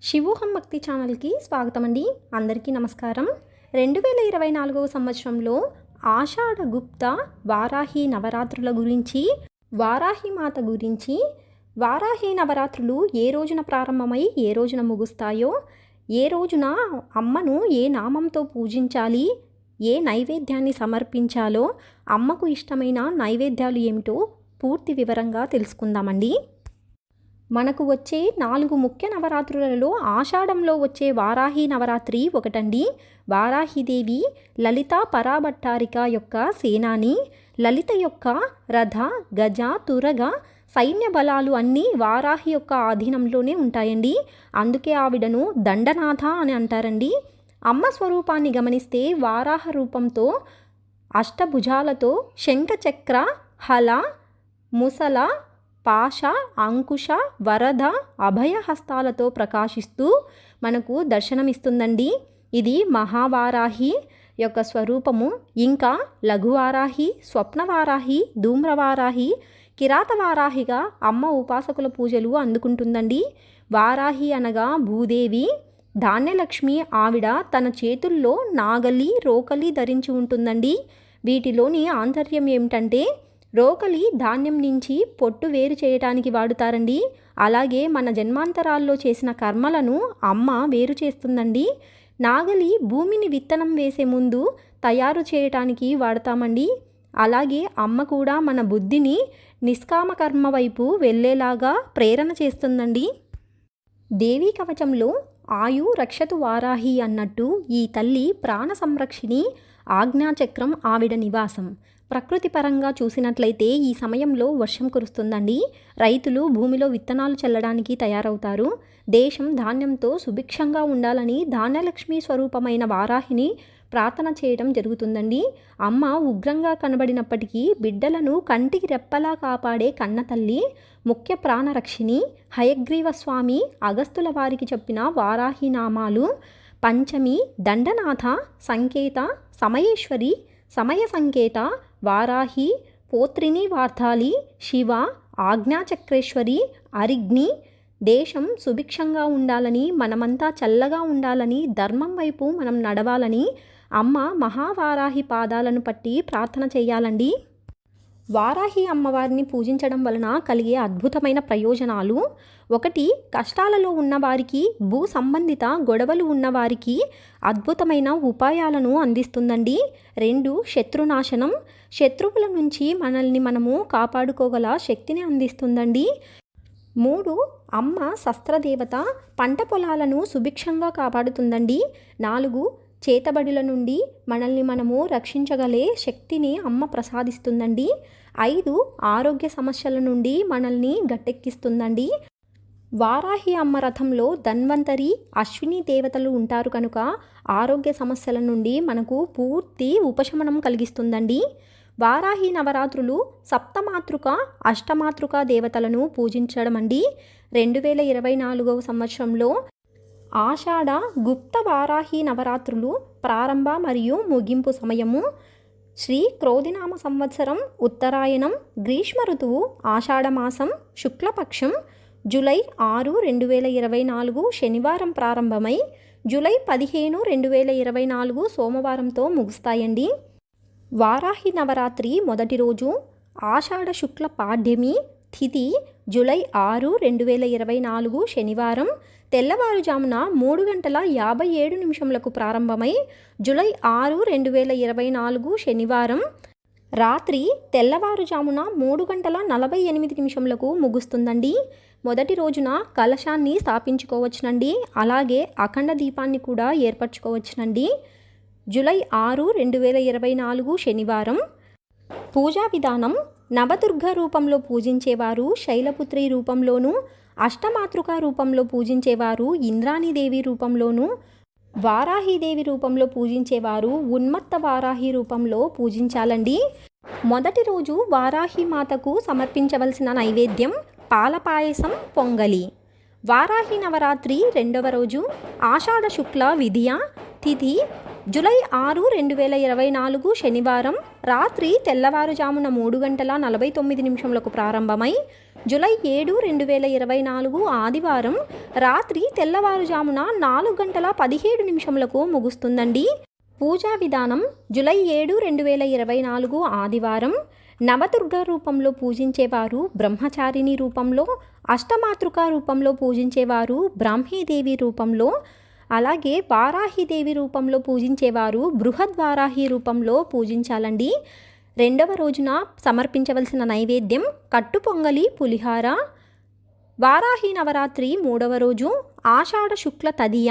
శివోహం భక్తి ఛానల్కి స్వాగతం అండి. అందరికీ నమస్కారం. 2024 సంవత్సరంలో ఆషాఢ గుప్త వారాహి నవరాత్రుల గురించి, వారాహి మాత గురించి, వారాహి నవరాత్రులు ఏ రోజున ప్రారంభమై ఏ రోజున ముగుస్తాయో, ఏ రోజున అమ్మను ఏ నామంతో పూజించాలి, ఏ నైవేద్యాన్ని సమర్పించాలో, అమ్మకు ఇష్టమైన నైవేద్యాలు ఏమిటో పూర్తి వివరంగా తెలుసుకుందామండి. మనకు వచ్చే 4 ముఖ్య నవరాత్రులలో ఆషాఢంలో వచ్చే వారాహి నవరాత్రి ఒకటండి. వారాహిదేవి లలిత పరాభట్టారిక యొక్క సేనాని. లలిత యొక్క రథ, గజ, తురగ సైన్య బలాలు అన్నీ వారాహి యొక్క ఆధీనంలోనే ఉంటాయండి. అందుకే ఆవిడను దండనాథ అని అంటారండి. అమ్మ స్వరూపాన్ని గమనిస్తే వారాహ రూపంతో, అష్టభుజాలతో, శంఖచక్ర, హల, ముసల, పాశ, అంకుశ, వరద, అభయహస్తాలతో ప్రకాశిస్తూ మనకు దర్శనమిస్తుందండి. ఇది మహావారాహి యొక్క స్వరూపము. ఇంకా లఘువారాహి, స్వప్నవారాహి, ధూమ్రవారాహి, కిరాతవారాహిగా అమ్మ ఉపాసకుల పూజలు అందుకుంటుందండి. వారాహి అనగా భూదేవి. ధాన్యలక్ష్మి ఆవిడ తన చేతుల్లో నాగలి, రోకలి ధరించి ఉంటుందండి. వీటిలోని ఆంతర్యం ఏమిటంటే, రోకలి ధాన్యం నుంచి పొట్టు వేరు చేయటానికి వాడుతారండి. అలాగే మన జన్మాంతరాల్లో చేసిన కర్మలను అమ్మ వేరు చేస్తుందండి. నాగలి భూమిని విత్తనం వేసే ముందు తయారు చేయటానికి వాడతామండి. అలాగే అమ్మ కూడా మన బుద్ధిని నిష్కామ కర్మ వైపు వెళ్ళేలాగా ప్రేరణ చేస్తుందండి. దేవీ కవచంలో ఆయు రక్షతు వారాహి అన్నట్టు ఈ తల్లి ప్రాణ సంరక్షిణి. ఆజ్ఞాచక్రం ఆవిడ నివాసం. ప్రకృతి పరంగా చూసినట్లయితే ఈ సమయంలో వర్షం కురుస్తుందండి. రైతులు భూమిలో విత్తనాలు చల్లడానికి తయారవుతారు. దేశం ధాన్యంతో సుభిక్షంగా ఉండాలని ధాన్యలక్ష్మి స్వరూపమైన వారాహిని ప్రార్థన చేయడం జరుగుతుందండి. అమ్మ ఉగ్రంగా కనబడినప్పటికీ బిడ్డలను కంటికి రెప్పలా కాపాడే కన్నతల్లి, ముఖ్య ప్రాణరక్షిణి. హయగ్రీవ స్వామి అగస్తుల వారికి చెప్పిన వారాహి నామాలు: పంచమి దండనాథ, సంకేత సమయేశ్వరి, సమయ సంకేత, వారాహి, పోత్రిని వార్తాలి, శివ, ఆజ్ఞాచక్రేశ్వరి, అరిగ్ని. దేశం సుభిక్షంగా ఉండాలని, మనమంతా చల్లగా ఉండాలని, ధర్మం వైపు మనం నడవాలని అమ్మ మహావారాహి పాదాలను పట్టి ప్రార్థన చేయాలండి. వారాహి అమ్మవారిని పూజించడం వలన కలిగే అద్భుతమైన ప్రయోజనాలు: 1. కష్టాలలో ఉన్నవారికి, భూ సంబంధిత గొడవలు ఉన్నవారికి అద్భుతమైన ఉపాయాలను అందిస్తుందండి. 2. శత్రునాశనం, శత్రువుల నుంచి మనల్ని మనము కాపాడుకోగల శక్తిని అందిస్తుందండి. 3. అమ్మ శస్త్రదేవత, పంట పొలాలను సుభిక్షంగా కాపాడుతుందండి. 4. చేతబడుల నుండి మనల్ని మనము రక్షించగలే శక్తిని అమ్మ ప్రసాదిస్తుందండి. 5. ఆరోగ్య సమస్యల నుండి మనల్ని గట్టెక్కిస్తుందండి. వారాహి అమ్మ రథంలో ధన్వంతరి, అశ్విని దేవతలు ఉంటారు కనుక ఆరోగ్య సమస్యల నుండి మనకు పూర్తి ఉపశమనం కలిగిస్తుందండి. వారాహి నవరాత్రులు సప్తమాతృక, అష్టమాతృక దేవతలను పూజించడం అండి. 2024 సంవత్సరంలో ఆషాఢ గుప్త వారాహి నవరాత్రులు ప్రారంభ మరియు ముగింపు సమయము: శ్రీ క్రోధినామ సంవత్సరం, ఉత్తరాయణం, గ్రీష్మ ఋతువు, ఆషాఢమాసం, శుక్లపక్షం, జూలై 6, 2024 శనివారం ప్రారంభమై జూలై 15, 2024 సోమవారంతో ముగుస్తాయండి. వారాహి నవరాత్రి మొదటి రోజు ఆషాఢ శుక్ల పాడ్యమి తిథి జూలై 6, 2024 శనివారం తెల్లవారుజామున 3:57 ప్రారంభమై జూలై 6, 2024 శనివారం రాత్రి తెల్లవారుజామున 3:48 ముగుస్తుందండి. మొదటి రోజున కలశాన్ని స్థాపించుకోవచ్చునండి. అలాగే అఖండ దీపాన్ని కూడా ఏర్పరచుకోవచ్చునండి. జూలై 6, 2024 శనివారం. పూజా విధానం: నవదుర్గ రూపంలో పూజించేవారు శైలపుత్రి రూపంలోనూ, అష్టమాతృక రూపంలో పూజించేవారు ఇంద్రాణీదేవి రూపంలోనూ, వారాహిదేవి రూపంలో పూజించేవారు ఉన్మత్త వారాహి రూపంలో పూజించాలండి. మొదటి రోజు వారాహి మాతకు సమర్పించవలసిన నైవేద్యం పాలపాయసం, పొంగలి. వారాహి నవరాత్రి రెండవ రోజు ఆషాఢ శుక్ల విధియ తిథి జూలై 6, 2024 శనివారం రాత్రి తెల్లవారుజామున 3:49 ప్రారంభమై జూలై 7, 2024 ఆదివారం రాత్రి తెల్లవారుజామున 4:17 ముగుస్తుందండి. పూజా విధానం జూలై 7, 2024 ఆదివారం నవదుర్గా రూపంలో పూజించేవారు బ్రహ్మచారిణి రూపంలో, అష్టమాతృకా రూపంలో పూజించేవారు బ్రాహ్మీదేవి రూపంలో, అలాగే వారాహిదేవి రూపంలో పూజించేవారు బృహద్వారాహి రూపంలో పూజించాలండి. రెండవ రోజున సమర్పించవలసిన నైవేద్యం కట్టు పొంగలి, పులిహార. వారాహి నవరాత్రి 3వ రోజు ఆషాఢ శుక్ల తదియ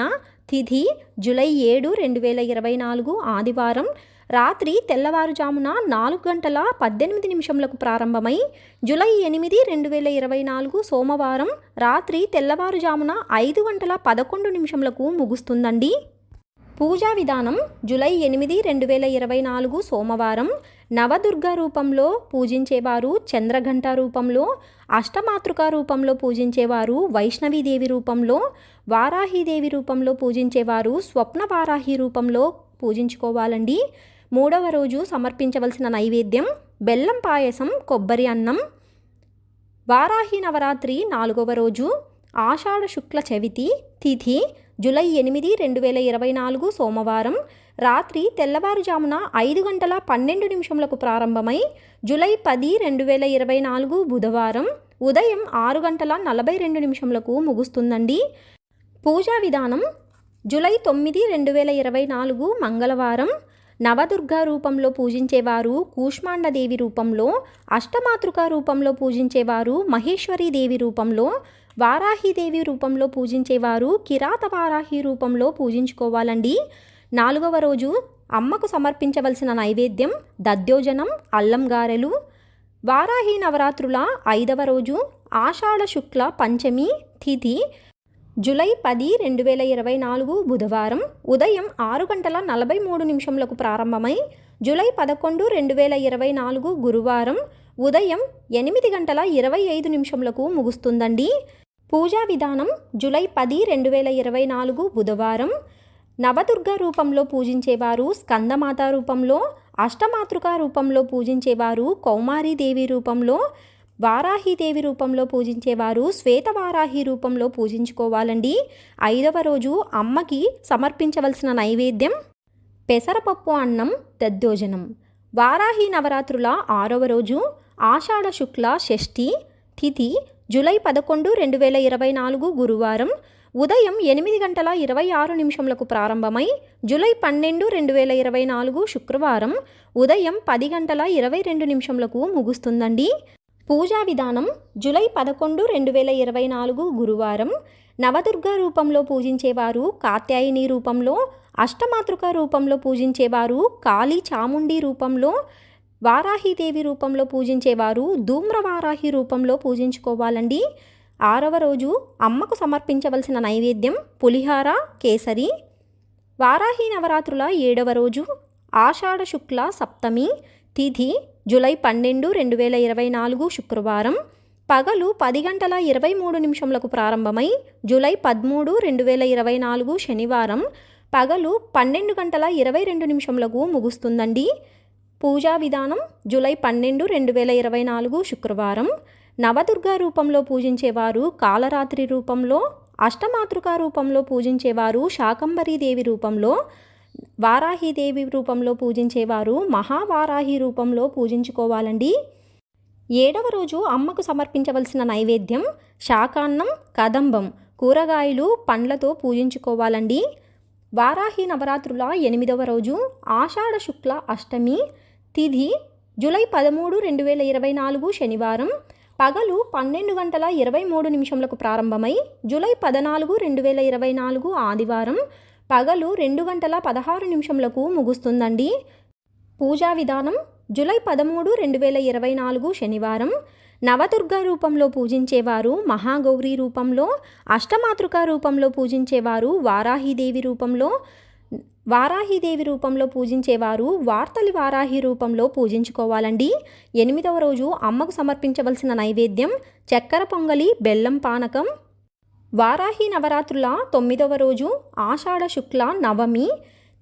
తిథి జూలై 7, 2024 ఆదివారం రాత్రి తెల్లవారుజామున 4:18 ప్రారంభమై జూలై 8, 2024 సోమవారం రాత్రి తెల్లవారుజామున 5:11 ముగుస్తుందండి. పూజా విధానం జూలై 8, 2024 సోమవారం నవదుర్గా రూపంలో పూజించేవారు చంద్రఘంట రూపంలో, అష్టమాతృకా రూపంలో పూజించేవారు వైష్ణవీదేవి రూపంలో, వారాహిదేవి రూపంలో పూజించేవారు స్వప్న వారాహి రూపంలో పూజించుకోవాలండి. 3వ రోజు సమర్పించవలసిన నైవేద్యం బెల్లం పాయసం, కొబ్బరి అన్నం. వారాహి నవరాత్రి 4వ రోజు ఆషాఢ శుక్ల చవితి తిథి జూలై 8, 2024 సోమవారం రాత్రి తెల్లవారుజామున 5:12 ప్రారంభమై జూలై 10, 2024 బుధవారం ఉదయం 6:42 ముగుస్తుందండి. పూజా విధానం జూలై 9, 2024 మంగళవారం నవదుర్గా రూపంలో పూజించేవారు కూష్మాండదేవి రూపంలో, అష్టమాతృకా రూపంలో పూజించేవారు మహేశ్వరీదేవి రూపంలో, వారాహిదేవి రూపంలో పూజించేవారు కిరాత వారాహి రూపంలో పూజించుకోవాలండి. 4వ రోజు అమ్మకు సమర్పించవలసిన నైవేద్యం దధ్యోజనం, అల్లం గారెలు. వారాహి నవరాత్రుల 5వ రోజు ఆషాఢ శుక్ల పంచమి తిథి జూలై 10, 2024 బుధవారం ఉదయం 6:43 ప్రారంభమై జూలై 11, 2024 గురువారం ఉదయం 8:25 ముగుస్తుందండి. పూజా విధానం జూలై 10, 2024 బుధవారం నవదుర్గా రూపంలో పూజించేవారు స్కందమాత రూపంలో, అష్టమాతృకా రూపంలో పూజించేవారు కౌమారీదేవి రూపంలో, వారాహిదేవి రూపంలో పూజించేవారు శ్వేతవారాహి రూపంలో పూజించుకోవాలండి. 5వ రోజు అమ్మకి సమర్పించవలసిన నైవేద్యం పెసరపప్పు అన్నం, దధ్యోజనం. వారాహి నవరాత్రుల 6వ రోజు ఆషాఢ శుక్ల షష్ఠి తిథి జూలై 11, 2024 గురువారం ఉదయం 8:26 ప్రారంభమై జూలై 12, 2024 శుక్రవారం ఉదయం 10:22 ముగుస్తుందండి. పూజా విధానం జూలై 11, 2024 గురువారం నవదుర్గా రూపంలో పూజించేవారు కాత్యాయని రూపంలో, అష్టమాతృకా రూపంలో పూజించేవారు కాళీ చాముండి రూపంలో, వారాహిదేవి రూపంలో పూజించేవారు ధూమ్రవారాహి రూపంలో పూజించుకోవాలండి. 6వ రోజు అమ్మకు సమర్పించవలసిన నైవేద్యం పులిహార, కేసరి. వారాహి నవరాత్రుల 7వ రోజు ఆషాఢ శుక్ల సప్తమి తిథి జూలై 12, 2024 శుక్రవారం పగలు 10:23 ప్రారంభమై జూలై 13, 2024 శనివారం పగలు 12:22 ముగుస్తుందండి. పూజా విధానం జూలై 12, 2024 శుక్రవారం నవదుర్గా రూపంలో పూజించేవారు కాలరాత్రి రూపంలో, అష్టమాతృకా రూపంలో పూజించేవారు శాకంబరీదేవి రూపంలో, వారాహిదేవి రూపంలో పూజించేవారు మహావారాహి రూపంలో పూజించుకోవాలండి. 7వ రోజు అమ్మకు సమర్పించవలసిన నైవేద్యం శాకాన్నం, కదంబం, కూరగాయలు, పండ్లతో పూజించుకోవాలండి. వారాహి నవరాత్రుల 8వ రోజు ఆషాఢ శుక్ల అష్టమి తిథి జూలై 13, 2024 శనివారం పగలు 12:23 ప్రారంభమై జూలై 14, 2024 ఆదివారం పగలు 2:16 ముగుస్తుందండి. పూజా విధానం జూలై 13, 2024 శనివారం నవదుర్గా రూపంలో పూజించేవారు మహాగౌరీ రూపంలో, అష్టమాతృకా రూపంలో పూజించేవారు వారాహిదేవి రూపంలో, వారాహిదేవి రూపంలో పూజించేవారు వార్తలి వారాహి రూపంలో పూజించుకోవాలండి. 8వ రోజు అమ్మకు సమర్పించవలసిన నైవేద్యం చక్కెర పొంగలి, బెల్లం పానకం. వారాహి నవరాత్రుల 9వ రోజు ఆషాఢ శుక్ల నవమి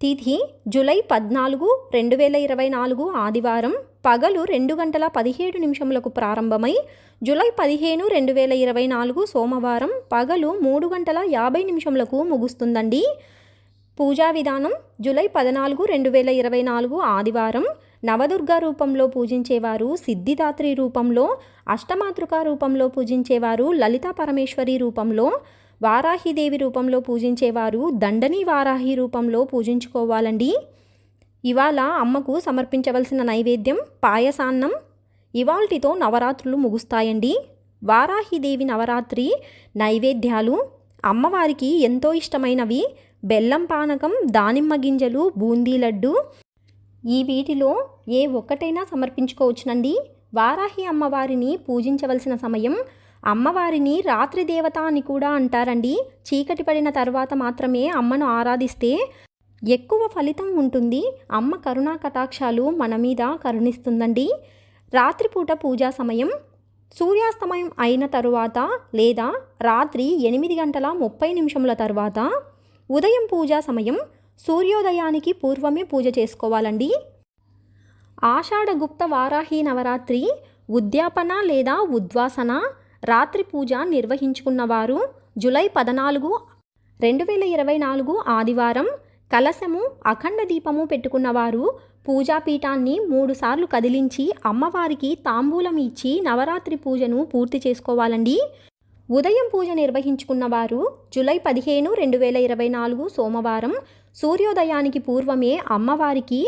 తిథి జూలై 14, 2024 ఆదివారం పగలు 2:17 ప్రారంభమై జూలై 15, 2024 సోమవారం పగలు 3:50 ముగుస్తుందండి. పూజా విధానం జూలై 14, 2024 ఆదివారం నవదుర్గా రూపంలో పూజించేవారు సిద్ధిదాత్రి రూపంలో, అష్టమాతృకా రూపంలో పూజించేవారు లలితా పరమేశ్వరి రూపంలో, వారాహిదేవి రూపంలో పూజించేవారు దండని వారాహి రూపంలో పూజించుకోవాలండి. ఇవాళ అమ్మకు సమర్పించవలసిన నైవేద్యం పాయసాన్నం. ఇవాల్టితో నవరాత్రులు ముగుస్తాయండి. వారాహిదేవి నవరాత్రి నైవేద్యాలు అమ్మవారికి ఎంతో ఇష్టమైనవి బెల్లం పానకం, దానిమ్మ గింజలు, బూందీ లడ్డు. ఈ వీటిలో ఏ ఒక్కటైనా సమర్పించుకోవచ్చునండి. వారాహి అమ్మవారిని పూజించవలసిన సమయం అమ్మవారిని రాత్రి దేవత అని కూడా అంటారండి. చీకటి పడిన తర్వాత మాత్రమే అమ్మను ఆరాధిస్తే ఎక్కువ ఫలితం ఉంటుంది. అమ్మ కరుణా కటాక్షాలు మన మీద కరుణిస్తుందండి. రాత్రిపూట పూజా సమయం సూర్యాస్తమయం అయిన తరువాత లేదా రాత్రి 8:30 తర్వాత. ఉదయం పూజా సమయం సూర్యోదయానికి పూర్వమే పూజ చేసుకోవాలండి. ఆషాఢ గుప్త వారాహి నవరాత్రి ఉద్యాపన లేదా ఉద్వాసన రాత్రి పూజ నిర్వహించుకున్నవారు జూలై 14, 2024 ఆదివారం కలశము, అఖండ దీపము పెట్టుకున్నవారు పూజాపీఠాన్ని 3 సార్లు కదిలించి అమ్మవారికి తాంబూలం ఇచ్చి నవరాత్రి పూజను పూర్తి చేసుకోవాలండి. ఉదయం పూజ నిర్వహించుకున్నవారు జూలై 15, 2024 సోమవారం సూర్యోదయానికి పూర్వమే అమ్మవారికి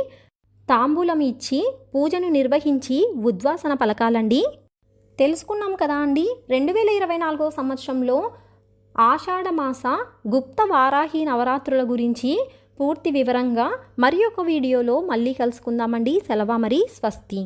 తాంబూలం ఇచ్చి పూజను నిర్వహించి ఉద్వాసన పలకాలండి. తెలుసుకున్నాం కదా అండి. 2024 సంవత్సరంలో ఆషాఢమాస గుప్త వారాహి నవరాత్రుల గురించి పూర్తి వివరంగా మరి ఒక వీడియోలో మళ్ళీ కలుసుకుందామండి. సెలవు మరి, స్వస్తి.